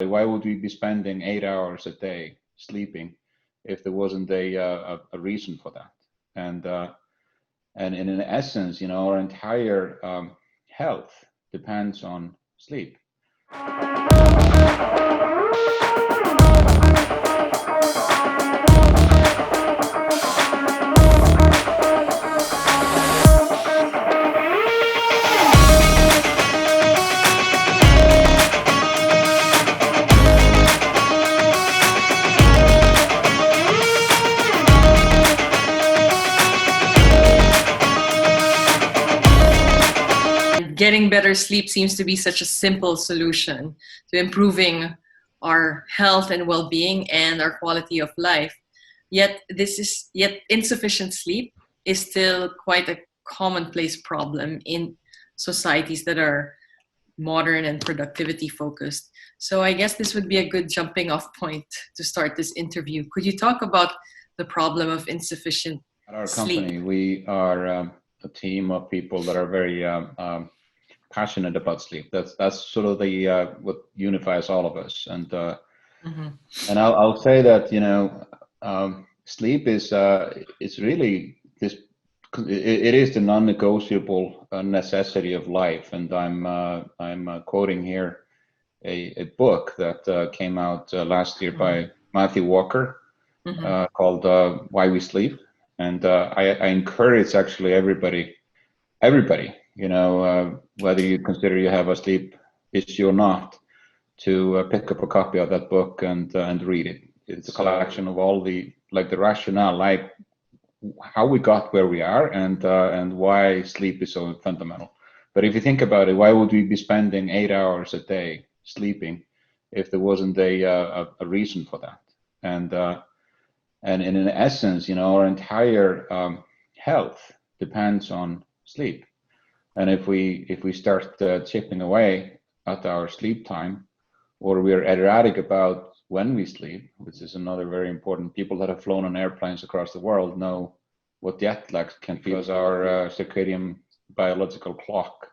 Why would we be spending 8 hours a day sleeping if there wasn't a reason for that? And in essence, our entire health depends on sleep. Getting better sleep seems to be such a simple solution to improving our health and well-being and our quality of life. Yet insufficient sleep is still quite a commonplace problem in societies that are modern and productivity focused. So I guess this would be a good jumping off point to start this interview. Could you talk about the problem of insufficient At our sleep? company, we are a team of people that are very passionate about sleep. That's sort of the what unifies all of us. And and I'll say that sleep is really this. It is the non-negotiable necessity of life. And I'm quoting here a book that came out last year by Matthew Walker called Why We Sleep. And I encourage actually everybody, whether you consider you have a sleep issue or not, to pick up a copy of that book and read it. It's a collection of all the rationale, like how we got where we are and why sleep is so fundamental. But if you think about it, why would we be spending 8 hours a day sleeping if there wasn't a reason for that? And in essence, our entire health depends on sleep. And if we start chipping away at our sleep time, or we're erratic about when we sleep, which is another very important. People that have flown on airplanes across the world know what jet lag can feel, because our circadian biological clock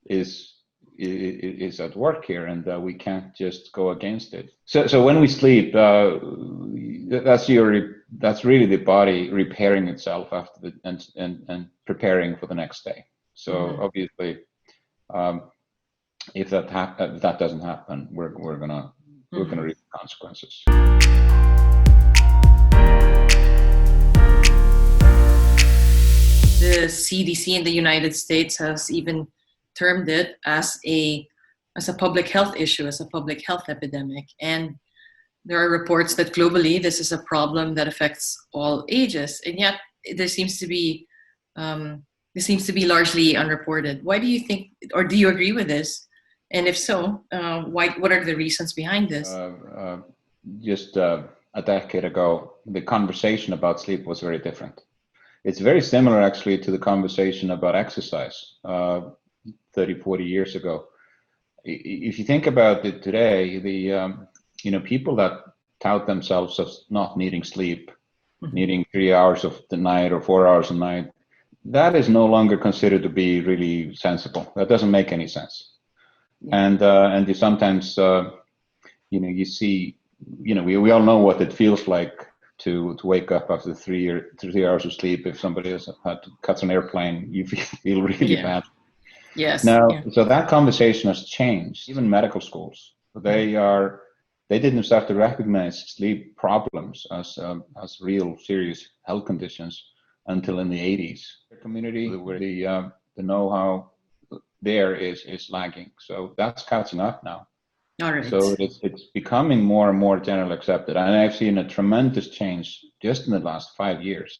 is at work here, and we can't just go against it. So when we sleep, that's really the body repairing itself after and preparing for the next day. So obviously, if that doesn't happen, we're gonna reap the consequences. The CDC in the United States has even termed it as a public health issue, as a public health epidemic. And there are reports that globally this is a problem that affects all ages, and yet this seems to be largely unreported. Why do you think, or do you agree with this? And if so, what are the reasons behind this? Just a decade ago, the conversation about sleep was very different. It's very similar actually to the conversation about exercise 30, 40 years ago. If you think about it today, the people that tout themselves as not needing sleep, needing 3 hours of the night or 4 hours a night, that is no longer considered to be really sensible. That doesn't make any sense. Yeah. And you sometimes you see, we all know what it feels like to wake up after 3 hours of sleep. If somebody has had to catch an airplane, you feel really bad. Yes. Now, so that conversation has changed. Even medical schools, they didn't start to recognize sleep problems as real serious health conditions until in the 80s. The community where the know-how there is lagging. So that's catching up now. All right. So it's becoming more and more generally accepted. And I've seen a tremendous change just in the last 5 years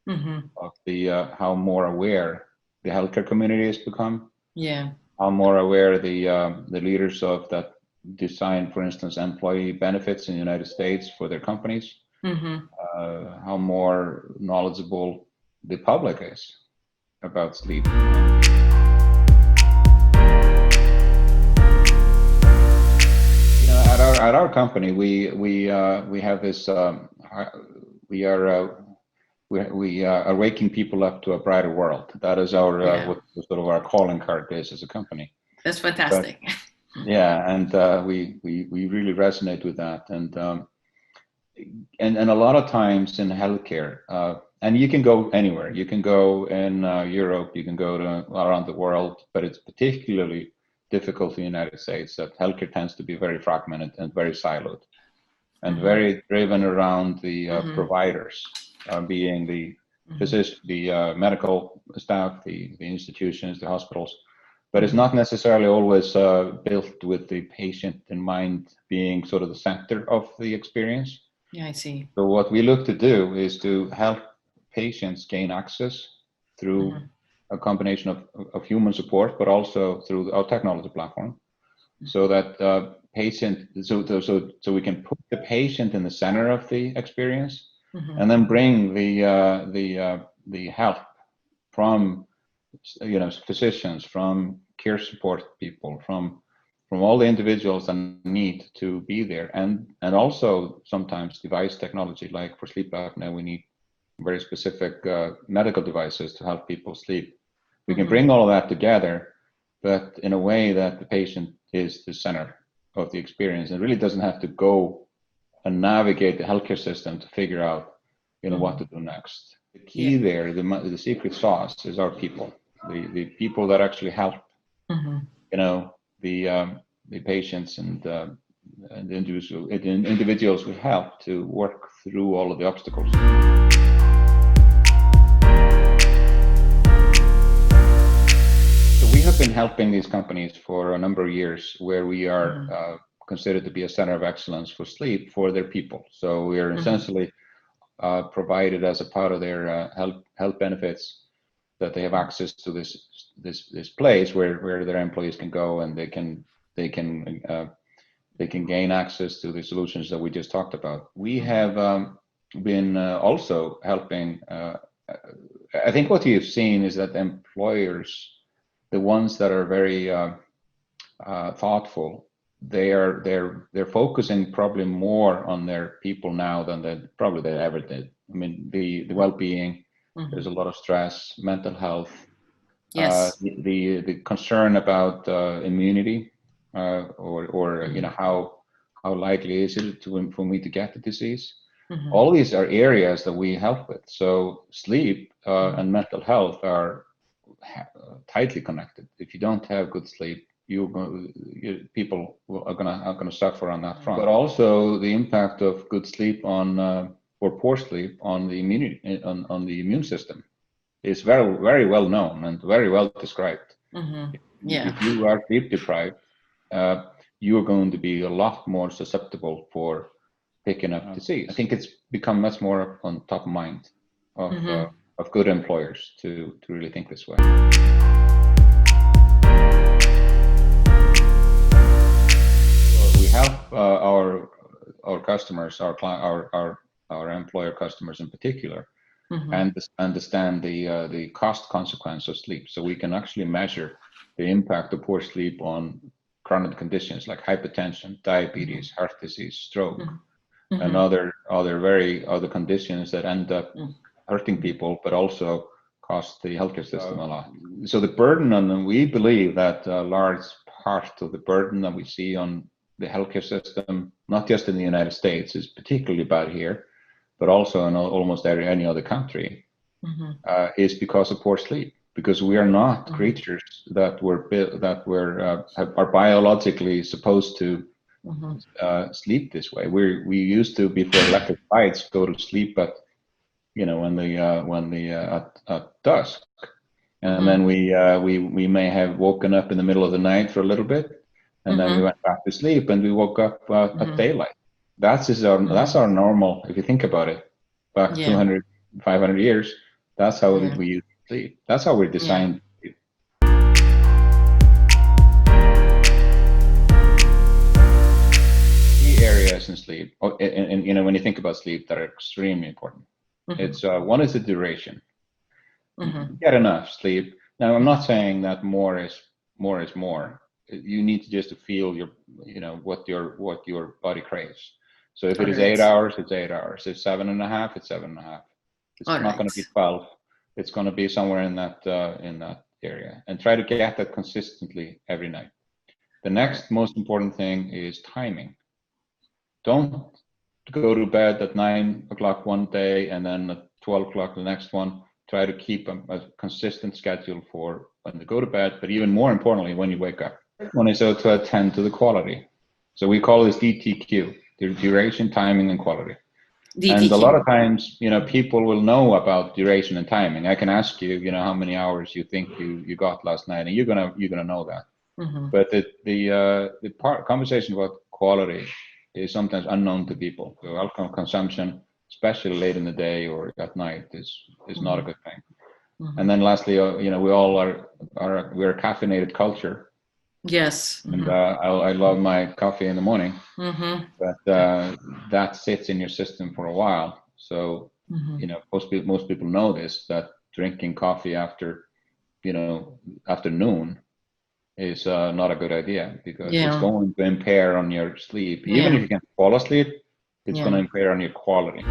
of the how more aware the healthcare community has become. Yeah. How more aware the leaders of that design, for instance, employee benefits in the United States for their companies. How more knowledgeable the public is about sleep. At our company, we have this. We are waking people up to a brighter world. That is our what sort of our calling card is as a company. That's fantastic. Yeah, and we really resonate with that, and a lot of times in healthcare, and you can go anywhere. You can go in Europe, you can go to around the world, but it's particularly difficult in the United States that healthcare tends to be very fragmented and very siloed, and very driven around the providers, being the physician, the medical staff, the institutions, the hospitals. But it's not necessarily always built with the patient in mind being sort of the center of the experience. Yeah, I see. So what we look to do is to help patients gain access through a combination of human support, but also through our technology platform, so that so we can put the patient in the center of the experience, and then bring the help from physicians, from care support people, from all the individuals that need to be there, and also sometimes device technology, like for sleep apnea, we need very specific medical devices to help people sleep. We can bring all of that together, but in a way that the patient is the center of the experience, and really doesn't have to go and navigate the healthcare system to figure out what to do next. The key there, the secret sauce, is our people. The people that actually help, the patients and the individuals we help to work through all of the obstacles. So we have been helping these companies for a number of years, where we are considered to be a center of excellence for sleep for their people. So we are essentially provided as a part of their health benefits, that they have access to this place where their employees can go, and they can gain access to the solutions that we just talked about. We have been also helping. I think what you've seen is that employers, the ones that are very thoughtful, they're focusing probably more on their people now than they ever did. I mean, the well-being. There's a lot of stress, mental health. Yes. The concern about immunity, or how likely is it for me to get the disease? All these are areas that we help with. So sleep and mental health are tightly connected. If you don't have good sleep, people are gonna suffer on that front. But also the impact of good sleep or poor sleep on the immunity, on the immune system, is very, very well known and very well described. If you are sleep deprived, you are going to be a lot more susceptible for picking up disease. I think it's become much more on top of mind of good employers to really think this way. We help our customers, our employer customers in particular, and understand the cost consequence of sleep. So we can actually measure the impact of poor sleep on chronic conditions like hypertension, diabetes, heart disease, stroke, and other conditions that end up hurting people, but also cost the healthcare system a lot. So the burden on them, we believe that a large part of the burden that we see on the healthcare system, not just in the United States, is particularly bad here, but also in almost any other country, is because of poor sleep. Because we are not creatures that are biologically supposed to sleep this way. We used to, before electric lights, go to sleep at dusk, and then we may have woken up in the middle of the night for a little bit, and then we went back to sleep, and we woke up at daylight. That's our normal. If you think about it, back 200, 500 years, that's how we used to sleep. That's how we're designed. Key areas in sleep, and when you think about sleep, that are extremely important. It's one is the duration. Get enough sleep. Now, I'm not saying that more is more. You need just to feel what your body craves. So if it is 8 hours, it's 8 hours. If 7.5, it's 7.5. It's not going to be 12. It's going to be somewhere in that area, and try to get that consistently every night. The next most important thing is timing. Don't go to bed at 9 o'clock one day and then at 12 o'clock the next one. Try to keep a consistent schedule for when you go to bed, but even more importantly, when you wake up. One is to attend to the quality. So we call this DTQ, the duration, timing, and quality. DTQ. And a lot of times, people will know about duration and timing. I can ask you, how many hours you think you got last night, and you're gonna know that. Mm-hmm. But the conversation about quality is sometimes unknown to people. So alcohol consumption, especially late in the day or at night, is mm-hmm. not a good thing. Mm-hmm. And then lastly, we all we're a caffeinated culture. Yes. And I love my coffee in the morning, mm-hmm. but that sits in your system for a while. So mm-hmm. Most people know this, that drinking coffee after noon is not a good idea, because it's going to impair on your sleep. Even if you can fall asleep, it's going to impair on your quality.